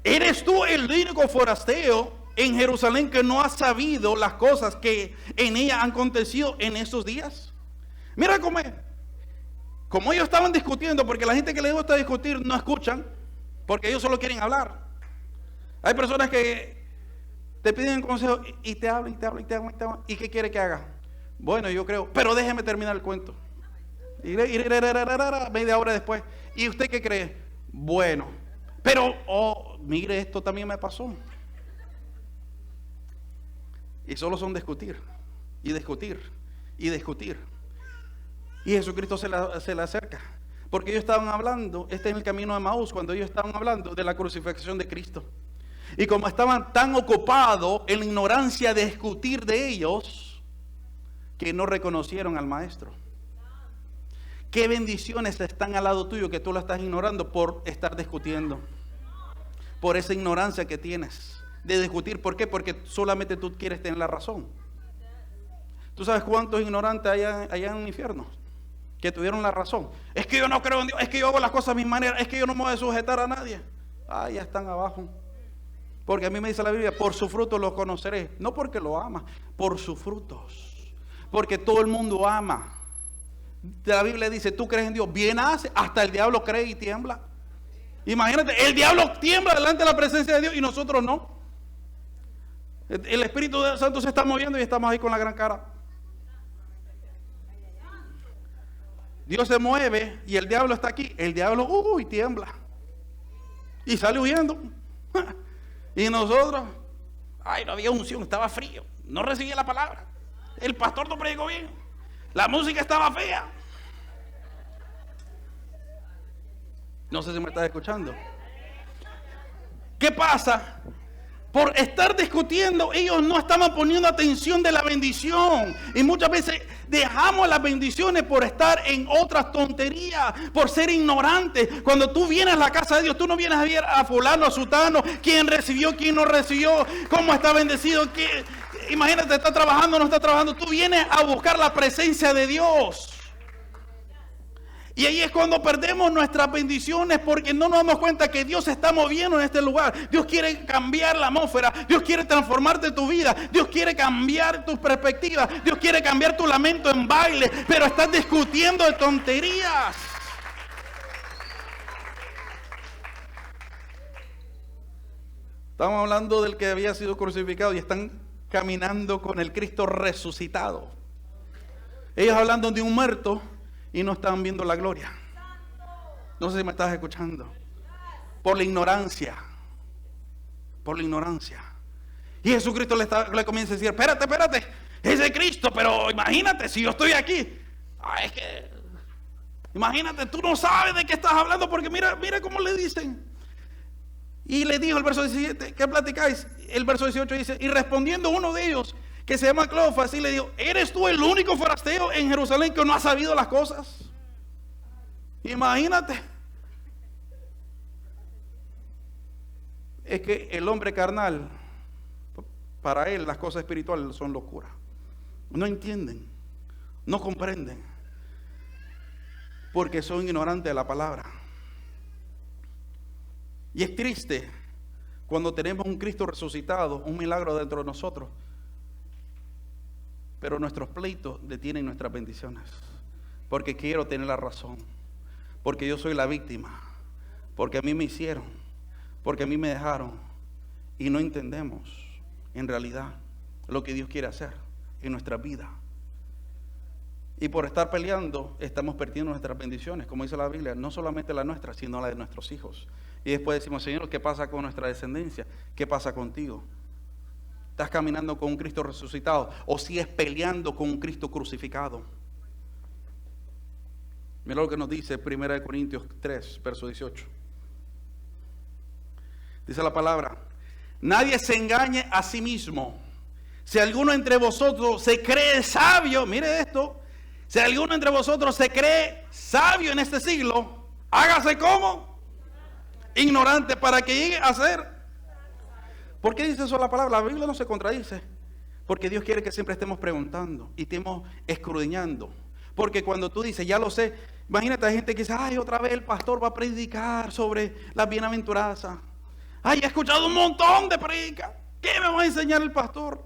¿Eres tú el único forasteo en Jerusalén que no ha sabido las cosas que en ella han acontecido en estos días? Mira cómo es. Como ellos estaban discutiendo, porque la gente que les gusta discutir no escuchan, porque ellos solo quieren hablar. Hay personas que te piden consejo y te hablan, y te hablan, y te hablan, y te hablan. ¿Y qué quiere que haga? Bueno, yo creo, pero déjeme terminar el cuento. Y media hora después. ¿Y usted qué cree? Bueno, pero, mire, esto también me pasó. Y solo son discutir, y discutir, y discutir. Y Jesucristo se le acerca. Porque ellos estaban hablando, en el camino de Maús, cuando ellos estaban hablando de la crucifixión de Cristo. Y como estaban tan ocupados en la ignorancia de discutir de ellos, que no reconocieron al Maestro. ¿Qué bendiciones están al lado tuyo que tú la estás ignorando por estar discutiendo? Por esa ignorancia que tienes de discutir. ¿Por qué? Porque solamente tú quieres tener la razón. ¿Tú sabes cuántos ignorantes hay allá en el infierno? Que tuvieron la razón. Es que yo no creo en Dios, es que yo hago las cosas a mi manera, es que yo no me voy a sujetar a nadie. Ya están abajo. Porque a mí me dice la Biblia, por su fruto lo conoceré. No porque lo ama, por sus frutos. Porque todo el mundo ama. La Biblia dice, tú crees en Dios, bien hace, hasta el diablo cree y tiembla. Imagínate, el diablo tiembla delante de la presencia de Dios y nosotros no. El Espíritu Santo se está moviendo y estamos ahí con la gran cara. Dios se mueve y el diablo está aquí. El diablo, tiembla. Y sale huyendo. Y nosotros, no había unción, estaba frío. No recibía la palabra. El pastor no predicó bien. La música estaba fea. No sé si me estás escuchando. ¿Qué pasa? Por estar discutiendo, ellos no estaban poniendo atención de la bendición. Y muchas veces dejamos las bendiciones por estar en otras tonterías, por ser ignorantes. Cuando tú vienes a la casa de Dios, tú no vienes a ver a fulano, a sutano, quién recibió, quién no recibió, cómo está bendecido, imagínate, está trabajando o no está trabajando. Tú vienes a buscar la presencia de Dios. Y ahí es cuando perdemos nuestras bendiciones, porque no nos damos cuenta que Dios se está moviendo en este lugar. Dios quiere cambiar la atmósfera. Dios quiere transformarte tu vida. Dios quiere cambiar tus perspectivas. Dios quiere cambiar tu lamento en baile. Pero estás discutiendo de tonterías. Estamos hablando del que había sido crucificado y están caminando con el Cristo resucitado. Ellos hablando de un muerto y no estaban viendo la gloria. No sé si me estás escuchando. Por la ignorancia. Por la ignorancia. Y Jesucristo le comienza a decir, espérate, ese Cristo, pero imagínate si yo estoy aquí. Es que, imagínate, tú no sabes de qué estás hablando, porque mira cómo le dicen. Y le dijo el verso 17, ¿qué platicáis? El verso 18 dice, y respondiendo uno de ellos, que se llama Cleofas, y le dijo, ¿eres tú el único forastero en Jerusalén que no ha sabido las cosas? Imagínate. Es que el hombre carnal, para él las cosas espirituales son locura. No entienden, no comprenden, porque son ignorantes de la palabra. Y es triste cuando tenemos un Cristo resucitado, un milagro dentro de nosotros, pero nuestros pleitos detienen nuestras bendiciones, porque quiero tener la razón, porque yo soy la víctima, porque a mí me hicieron, porque a mí me dejaron, y no entendemos en realidad lo que Dios quiere hacer en nuestra vida. Y por estar peleando estamos perdiendo nuestras bendiciones, como dice la Biblia, no solamente la nuestra, sino la de nuestros hijos. Y después decimos, Señor, ¿qué pasa con nuestra descendencia? ¿Qué pasa contigo? ¿Estás caminando con un Cristo resucitado o sigues peleando con un Cristo crucificado? Mira lo que nos dice 1 Corintios 3, verso 18. Dice la palabra, nadie se engañe a sí mismo. Si alguno entre vosotros se cree sabio, mire esto, si alguno entre vosotros se cree sabio en este siglo, hágase como ignorante para que llegue a ser. ¿Por qué dice eso la palabra? La Biblia no se contradice. Porque Dios quiere que siempre estemos preguntando y estemos escudriñando. Porque cuando tú dices, ya lo sé, imagínate, hay gente que dice, otra vez el pastor va a predicar sobre las bienaventuranzas. He escuchado un montón de predicas. ¿Qué me va a enseñar el pastor?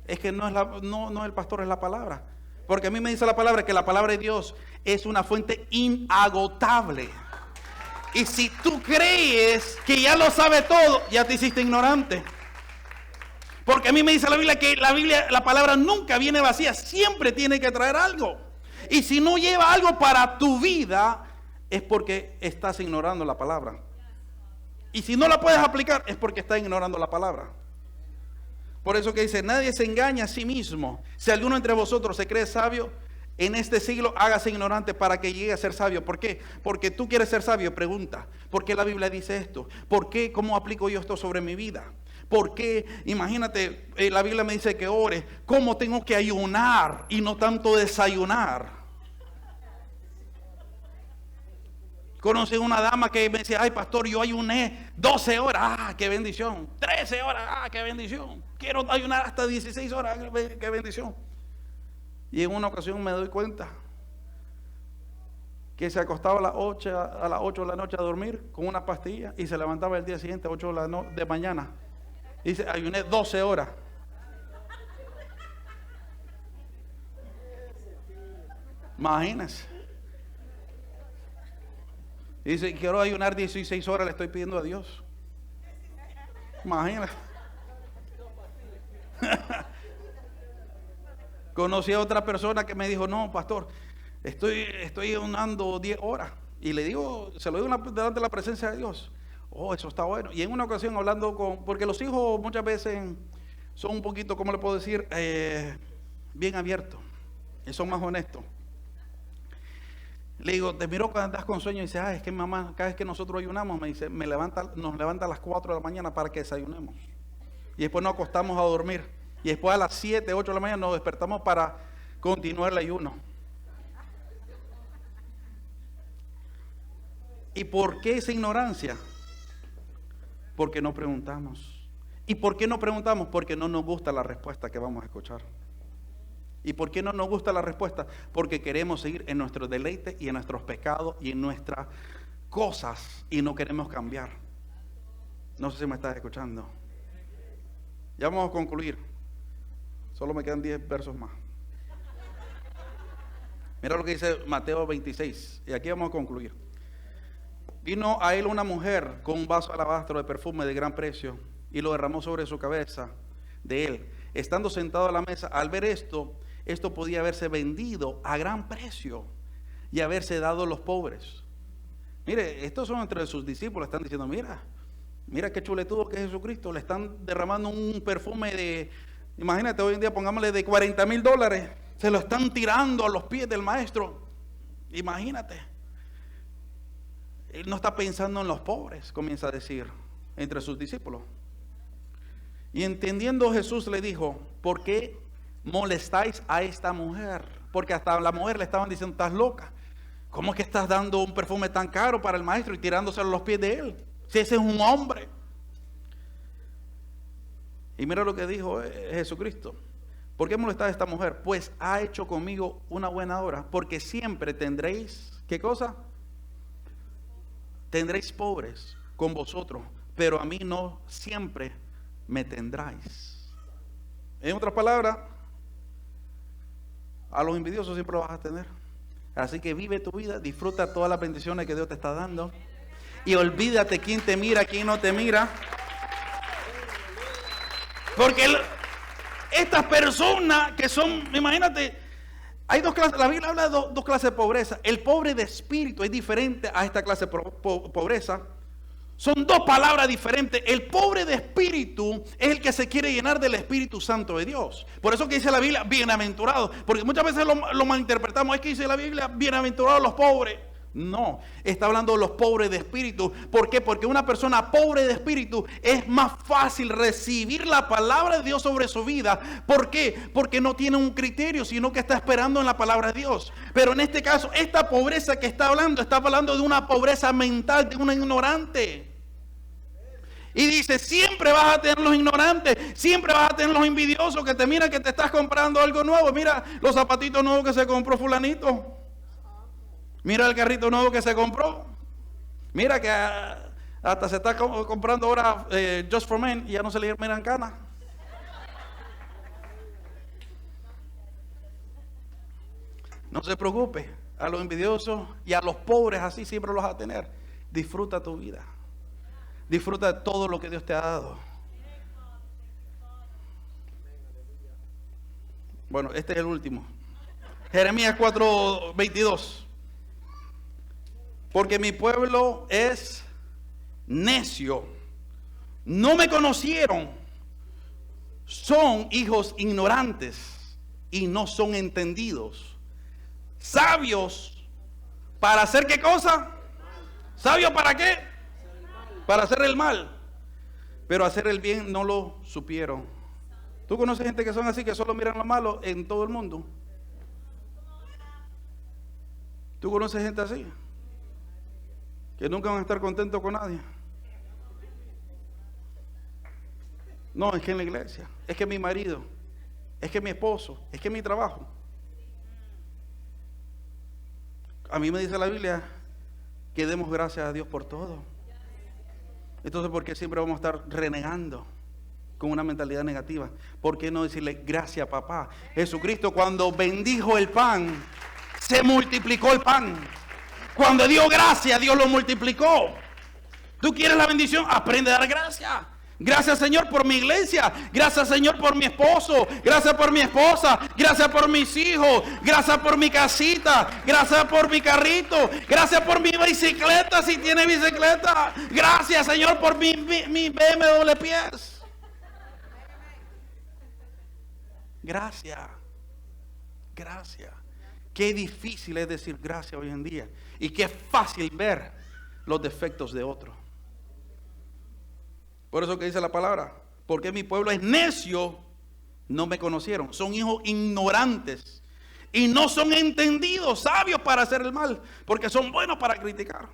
Es que no es el pastor, es la palabra. Porque a mí me dice la palabra que la palabra de Dios es una fuente inagotable. Y si tú crees que ya lo sabe todo, ya te hiciste ignorante. Porque a mí me dice la Biblia que la palabra nunca viene vacía, siempre tiene que traer algo. Y si no lleva algo para tu vida, es porque estás ignorando la palabra. Y si no la puedes aplicar, es porque estás ignorando la palabra. Por eso que dice, nadie se engaña a sí mismo. Si alguno entre vosotros se cree sabio, en este siglo hágase ignorante para que llegue a ser sabio. ¿Por qué? Porque tú quieres ser sabio. Pregunta, ¿por qué la Biblia dice esto? ¿Por qué? ¿Cómo aplico yo esto sobre mi vida? ¿Por qué? Imagínate, la Biblia me dice que ore. ¿Cómo tengo que ayunar y no tanto desayunar? Conocí una dama que me decía, pastor, yo ayuné 12 horas, qué bendición. 13 horas, qué bendición. Quiero ayunar hasta 16 horas, qué bendición. Y en una ocasión me doy cuenta que se acostaba a las 8 de la noche a dormir con una pastilla y se levantaba el día siguiente a 8 de mañana. Dice, ayuné 12 horas. Imagínense. Dice, quiero ayunar 16 horas, le estoy pidiendo a Dios. Imagínense. Conocí a otra persona que me dijo, no, pastor, estoy ayunando 10 horas. Y le digo, se lo digo delante de la presencia de Dios. Oh, eso está bueno. Y en una ocasión hablando porque los hijos muchas veces son un poquito, ¿cómo le puedo decir? Bien abiertos. Y son más honestos. Le digo, te miro cuando andas con sueño y dice, es que mamá, cada vez que nosotros ayunamos, me dice, nos levanta a las 4 de la mañana para que desayunemos. Y después nos acostamos a dormir. Y después a las 7, 8 de la mañana nos despertamos para continuar el ayuno. ¿Y por qué esa ignorancia? Porque no preguntamos. ¿Y por qué no preguntamos? Porque no nos gusta la respuesta que vamos a escuchar. ¿Y por qué no nos gusta la respuesta? Porque queremos seguir en nuestro deleite y en nuestros pecados y en nuestras cosas y no queremos cambiar. No sé si me estás escuchando. Ya vamos a concluir. Solo me quedan 10 versos más. Mira lo que dice Mateo 26. Y aquí vamos a concluir. Vino a él una mujer con un vaso de alabastro de perfume de gran precio y lo derramó sobre su cabeza de él. Estando sentado a la mesa, al ver esto podía haberse vendido a gran precio y haberse dado a los pobres. Mire, estos son entre sus discípulos, están diciendo, mira qué chuletudo que es Jesucristo, le están derramando un perfume de, imagínate hoy en día, pongámosle de $40,000, se lo están tirando a los pies del maestro. Imagínate. Él no está pensando en los pobres, comienza a decir entre sus discípulos. Y entendiendo Jesús le dijo, ¿por qué molestáis a esta mujer? Porque hasta a la mujer le estaban diciendo, estás loca. ¿Cómo es que estás dando un perfume tan caro para el maestro y tirándoselo a los pies de él? Si ese es un hombre. Y mira lo que dijo Jesucristo. ¿Por qué molestáis a esta mujer? Pues ha hecho conmigo una buena obra. Porque siempre tendréis, ¿qué cosa? Tendréis pobres con vosotros, pero a mí no siempre me tendráis. En otras palabras, a los envidiosos siempre lo vas a tener. Así que vive tu vida, disfruta todas las bendiciones que Dios te está dando y olvídate quién te mira, quién no te mira. Porque estas personas que son, imagínate, hay dos clases, la Biblia habla de dos clases de pobreza. El pobre de espíritu es diferente a esta clase de pobreza. Son dos palabras diferentes. El pobre de espíritu es el que se quiere llenar del Espíritu Santo de Dios. Por eso que dice la Biblia, bienaventurado. Porque muchas veces lo malinterpretamos. Es que dice la Biblia, bienaventurados los pobres. No, está hablando de los pobres de espíritu. ¿Por qué? Porque una persona pobre de espíritu es más fácil recibir la palabra de Dios sobre su vida. ¿Por qué? Porque no tiene un criterio, sino que está esperando en la palabra de Dios. Pero en este caso, esta pobreza que está hablando de una pobreza mental, de un ignorante. Y dice, siempre vas a tener los ignorantes, siempre vas a tener los envidiosos que te miran que te estás comprando algo nuevo. Mira los zapatitos nuevos que se compró fulanito. Mira el carrito nuevo que se compró. Mira que hasta se está comprando ahora Just for Men y ya no se le miran canas. No se preocupe, a los envidiosos y a los pobres así siempre los vas a tener. Disfruta tu vida. Disfruta de todo lo que Dios te ha dado. Bueno, este es el último. Jeremías 4:22. Porque mi pueblo es necio. No me conocieron. Son hijos ignorantes y no son entendidos. Sabios para hacer ¿qué cosa? ¿Sabios para qué? Para hacer el mal. Pero hacer el bien no lo supieron. ¿Tú conoces gente que son así, que solo miran lo malo en todo el mundo? ¿Tú conoces gente así? Que nunca van a estar contentos con nadie. No, es que en la iglesia, es que mi marido, es que mi esposo, es que mi trabajo. a mí me dice la Biblia que demos gracias a Dios por todo. Entonces, ¿por qué siempre vamos a estar renegando con una mentalidad negativa? ¿Por qué no decirle gracias, papá? Jesucristo, cuando bendijo el pan, se multiplicó el pan. Cuando dio gracias, Dios lo multiplicó. ¿Tú quieres la bendición? Aprende a dar gracias. Gracias, Señor, por mi iglesia. Gracias, Señor, por mi esposo. Gracias por mi esposa. Gracias por mis hijos. Gracias por mi casita. Gracias por mi carrito. Gracias por mi bicicleta, si tiene bicicleta. Gracias, Señor, por mi BMW pies. Gracias. Gracias. Qué difícil es decir gracias hoy en día. Y qué fácil ver los defectos de otros. Por eso que dice la palabra, porque mi pueblo es necio, no me conocieron. Son hijos ignorantes y no son entendidos, sabios para hacer el mal, porque son buenos para criticar.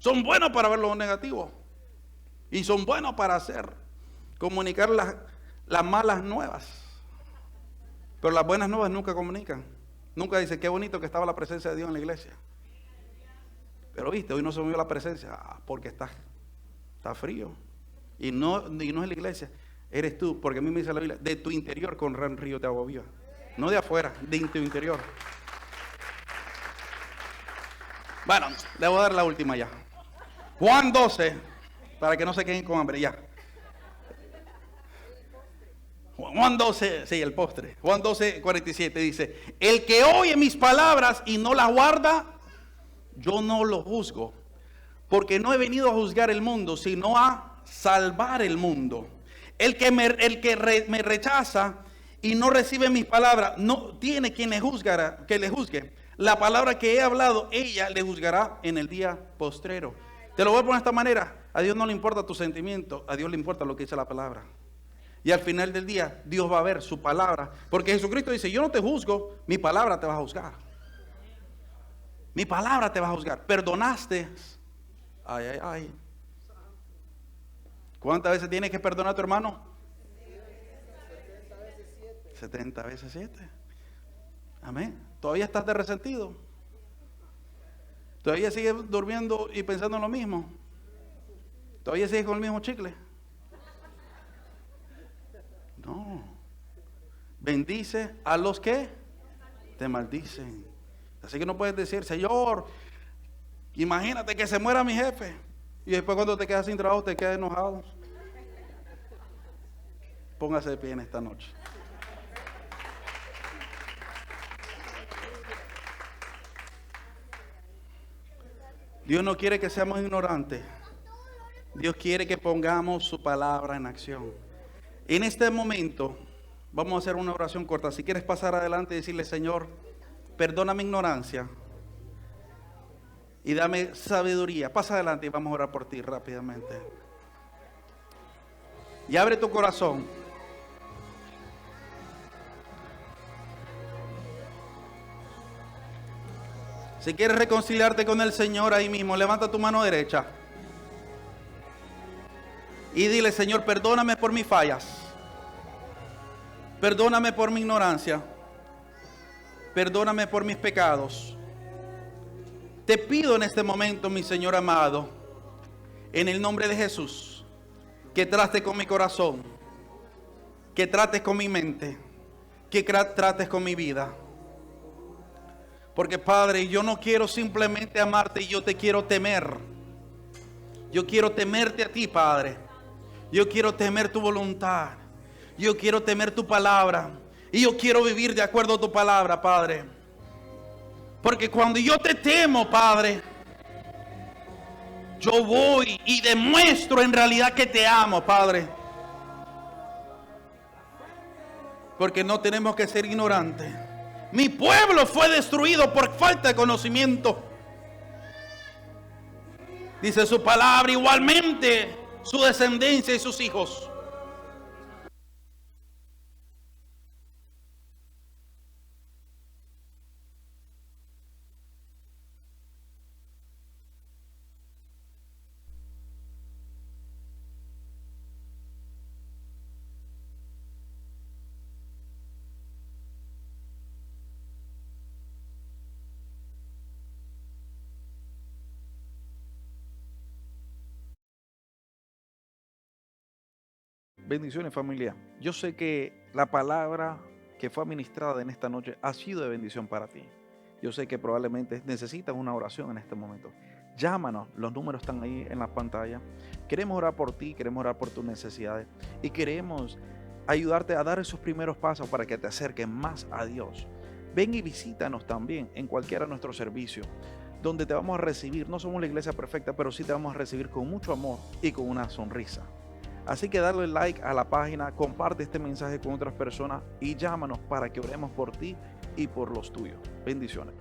Son buenos para ver lo negativo y son buenos para comunicar las malas nuevas. Pero las buenas nuevas nunca comunican. Nunca dicen qué bonito que estaba la presencia de Dios en la iglesia. Pero viste, hoy no se movió la presencia porque está frío. Y no es la iglesia, eres tú, porque a mí me dice la Biblia, de tu interior correrá un río de agua viva. No de afuera, de tu interior. Bueno, le voy a dar la última ya. Juan 12, para que no se queden con hambre ya. Juan 12, sí, el postre. Juan 12, 47 dice, el que oye mis palabras y no las guarda, yo no lo juzgo, porque no he venido a juzgar el mundo, sino a salvar el mundo. El que me rechaza y no recibe mis palabras, no tiene quien le juzgará, que le juzgue. La palabra que he hablado, ella le juzgará en el día postrero. Te lo voy a poner de esta manera. A Dios no le importa tu sentimiento, a Dios le importa lo que dice la palabra. Y al final del día, Dios va a ver su palabra. Porque Jesucristo dice, yo no te juzgo, mi palabra te va a juzgar. Mi palabra te va a juzgar. Perdonaste. Ay, ay, ay. ¿Cuántas veces tienes que perdonar a tu hermano? 70 veces 7. Amén. ¿Todavía estás de resentido? ¿Todavía sigues durmiendo y pensando en lo mismo? ¿Todavía sigues con el mismo chicle? No. Bendice a los que te maldicen. Así que no puedes decir, Señor, imagínate que se muera mi jefe. Y después cuando te quedas sin trabajo te quedas enojado. Póngase de pie en esta noche. Dios no quiere que seamos ignorantes. Dios quiere que pongamos su palabra en acción. En este momento vamos a hacer una oración corta. Si quieres pasar adelante y decirle, Señor, perdona mi ignorancia y dame sabiduría. Pasa adelante y vamos a orar por ti rápidamente. Y abre tu corazón. Si quieres reconciliarte con el Señor ahí mismo, levanta tu mano derecha. Y dile, Señor, perdóname por mis fallas. Perdóname por mi ignorancia. Perdóname por mis pecados. Te pido en este momento, mi Señor amado, en el nombre de Jesús, que trates con mi corazón, que trates con mi mente, que trates con mi vida. Porque, Padre, yo no quiero simplemente amarte, yo te quiero temer. Yo quiero temerte a ti, Padre. Yo quiero temer tu voluntad. Yo quiero temer tu palabra. Y yo quiero vivir de acuerdo a tu palabra, Padre. Porque cuando yo te temo, Padre, yo voy y demuestro en realidad que te amo, Padre. Porque no tenemos que ser ignorantes. Mi pueblo fue destruido por falta de conocimiento. Dice su palabra, igualmente su descendencia y sus hijos. Bendiciones, familia. Yo sé que la palabra que fue administrada en esta noche ha sido de bendición para ti. Yo sé que probablemente necesitas una oración en este momento. Llámanos, los números están ahí en la pantalla. Queremos orar por ti, queremos orar por tus necesidades y queremos ayudarte a dar esos primeros pasos para que te acerques más a Dios. Ven y visítanos también en cualquiera de nuestros servicios, donde te vamos a recibir. No somos la iglesia perfecta, pero sí te vamos a recibir con mucho amor y con una sonrisa. Así que dale like a la página, comparte este mensaje con otras personas y llámanos para que oremos por ti y por los tuyos. Bendiciones.